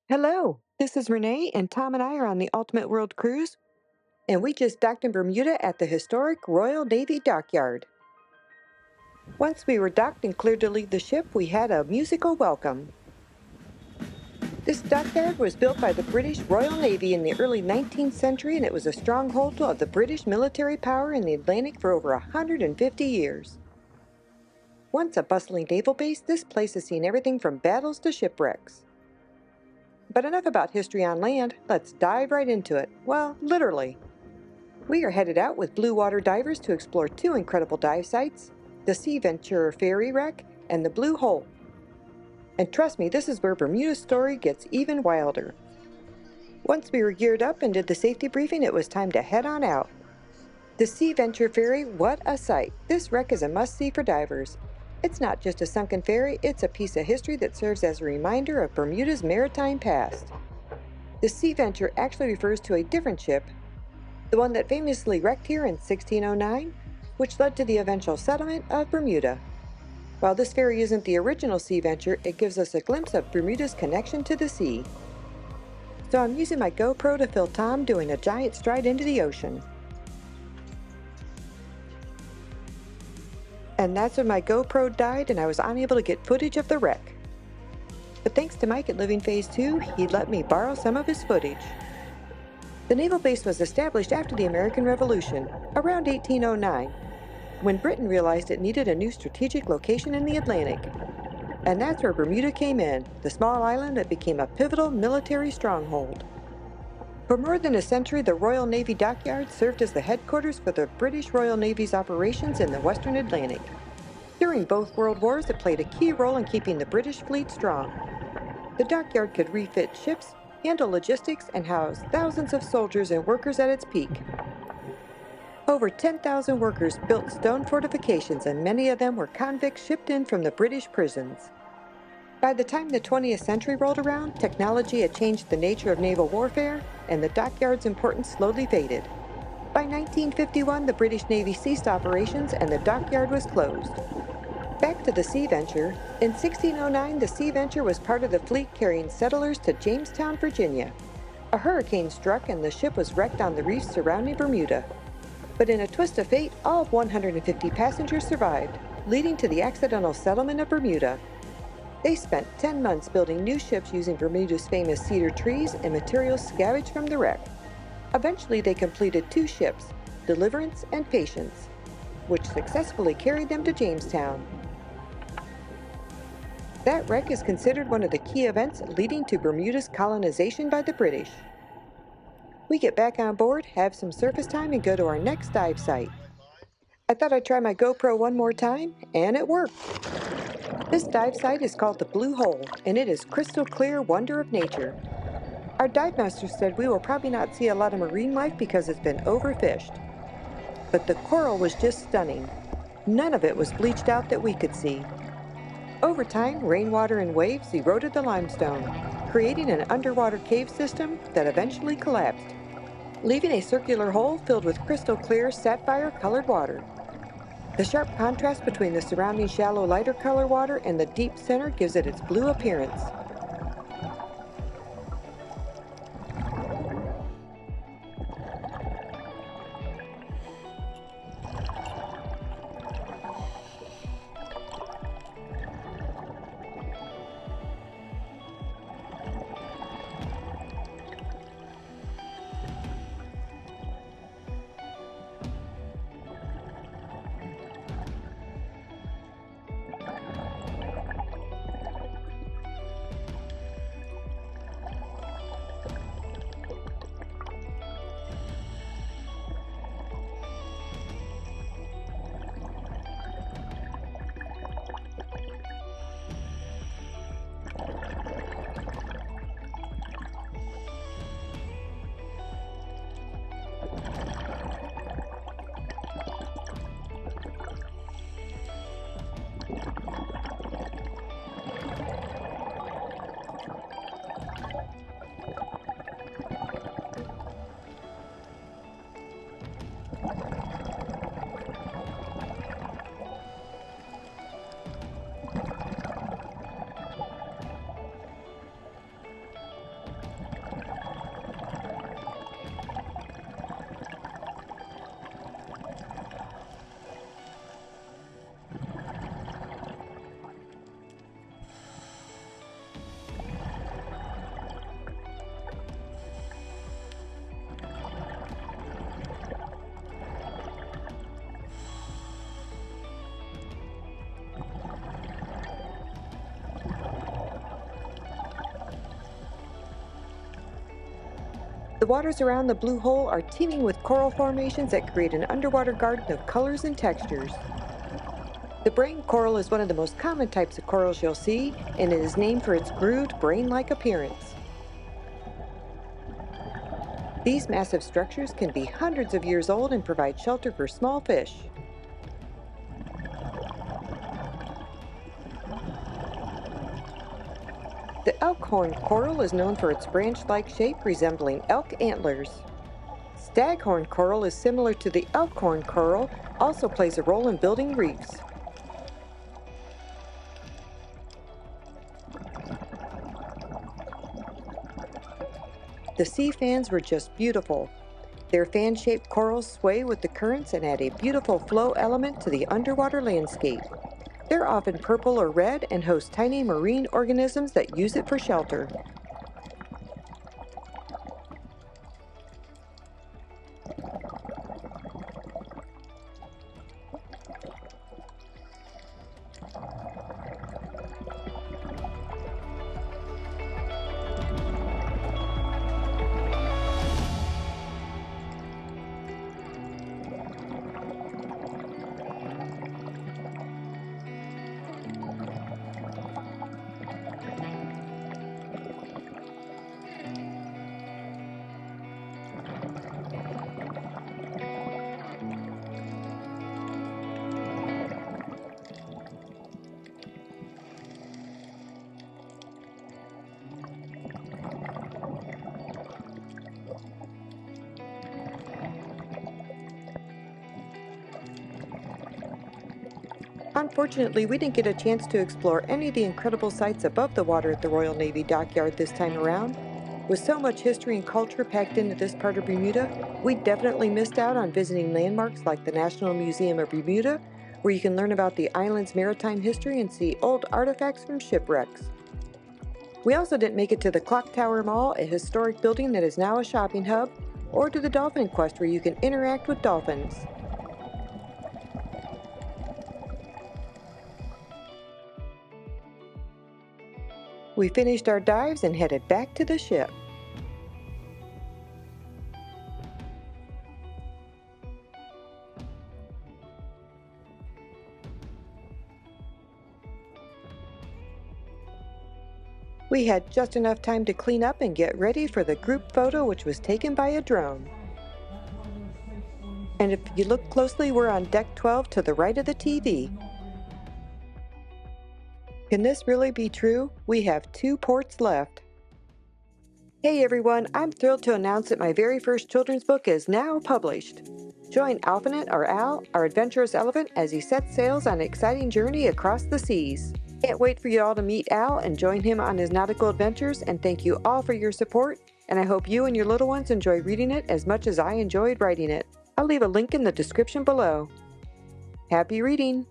Hello, this is Renee, and Tom and I are on the Ultimate World Cruise, and we just docked in Bermuda at the historic Royal Navy Dockyard. Once we were docked and cleared to leave the ship, we had a musical welcome. This dockyard was built by the British Royal Navy in the early 19th century, and it was a stronghold of the British military power in the Atlantic for over 150 years. Once a bustling naval base, this place has seen everything from battles to shipwrecks. But enough about history on land, let's dive right into it. Well, literally. We are headed out with blue water divers to explore two incredible dive sites, the Sea Venture Ferry wreck and the Blue Hole. And trust me, this is where Bermuda's story gets even wilder. Once we were geared up and did the safety briefing, it was time to head on out. The Sea Venture Ferry, what a sight! This wreck is a must-see for divers. It's not just a sunken ferry, it's a piece of history that serves as a reminder of Bermuda's maritime past. The Sea Venture actually refers to a different ship, the one that famously wrecked here in 1609, which led to the eventual settlement of Bermuda. While this ferry isn't the original Sea Venture, it gives us a glimpse of Bermuda's connection to the sea. So I'm using my GoPro to film Tom doing a giant stride into the ocean. And that's when my GoPro died and I was unable to get footage of the wreck. But thanks to Mike at Living Phase 2, he let me borrow some of his footage. The naval base was established after the American Revolution, around 1809, when Britain realized it needed a new strategic location in the Atlantic. And that's where Bermuda came in, the small island that became a pivotal military stronghold. For more than a century, the Royal Navy Dockyard served as the headquarters for the British Royal Navy's operations in the Western Atlantic. During both World Wars, it played a key role in keeping the British fleet strong. The dockyard could refit ships, handle logistics, and house thousands of soldiers and workers at its peak. Over 10,000 workers built stone fortifications, and many of them were convicts shipped in from the British prisons. By the time the 20th century rolled around, technology had changed the nature of naval warfare, and the dockyard's importance slowly faded. By 1951, the British Navy ceased operations and the dockyard was closed. Back to the Sea Venture. In 1609, the Sea Venture was part of the fleet carrying settlers to Jamestown, Virginia. A hurricane struck and the ship was wrecked on the reefs surrounding Bermuda. But in a twist of fate, all 150 passengers survived, leading to the accidental settlement of Bermuda. They spent 10 months building new ships using Bermuda's famous cedar trees and materials scavenged from the wreck. Eventually, they completed two ships, Deliverance and Patience, which successfully carried them to Jamestown. That wreck is considered one of the key events leading to Bermuda's colonization by the British. We get back on board, have some surface time, and go to our next dive site. I thought I'd try my GoPro one more time, and it worked. This dive site is called the Blue Hole, and it is crystal clear wonder of nature. Our dive master said we will probably not see a lot of marine life because it's been overfished. But the coral was just stunning. None of it was bleached out that we could see. Over time, rainwater and waves eroded the limestone, creating an underwater cave system that eventually collapsed, leaving a circular hole filled with crystal clear sapphire-colored water. The sharp contrast between the surrounding shallow lighter color water and the deep center gives it its blue appearance. The waters around the blue hole are teeming with coral formations that create an underwater garden of colors and textures. The brain coral is one of the most common types of corals you'll see, and it is named for its grooved, brain-like appearance. These massive structures can be hundreds of years old and provide shelter for small fish. The elk-horn coral is known for its branch-like shape resembling elk antlers. Staghorn coral is similar to the elk-horn coral, also plays a role in building reefs. The sea fans were just beautiful. Their fan-shaped corals sway with the currents and add a beautiful flow element to the underwater landscape. They're often purple or red and host tiny marine organisms that use it for shelter. Unfortunately, we didn't get a chance to explore any of the incredible sights above the water at the Royal Navy Dockyard this time around. With so much history and culture packed into this part of Bermuda, we definitely missed out on visiting landmarks like the National Museum of Bermuda, where you can learn about the island's maritime history and see old artifacts from shipwrecks. We also didn't make it to the Clock Tower Mall, a historic building that is now a shopping hub, or to the Dolphin Quest, where you can interact with dolphins. We finished our dives and headed back to the ship. We had just enough time to clean up and get ready for the group photo, which was taken by a drone. And if you look closely, we're on deck 12 to the right of the TV. Can this really be true? We have 2 ports left. Hey everyone, I'm thrilled to announce that my very first children's book is now published. Join Alphanet, or Al, our adventurous elephant, as he sets sails on an exciting journey across the seas. Can't wait for you all to meet Al and join him on his nautical adventures, and thank you all for your support, and I hope you and your little ones enjoy reading it as much as I enjoyed writing it. I'll leave a link in the description below. Happy reading!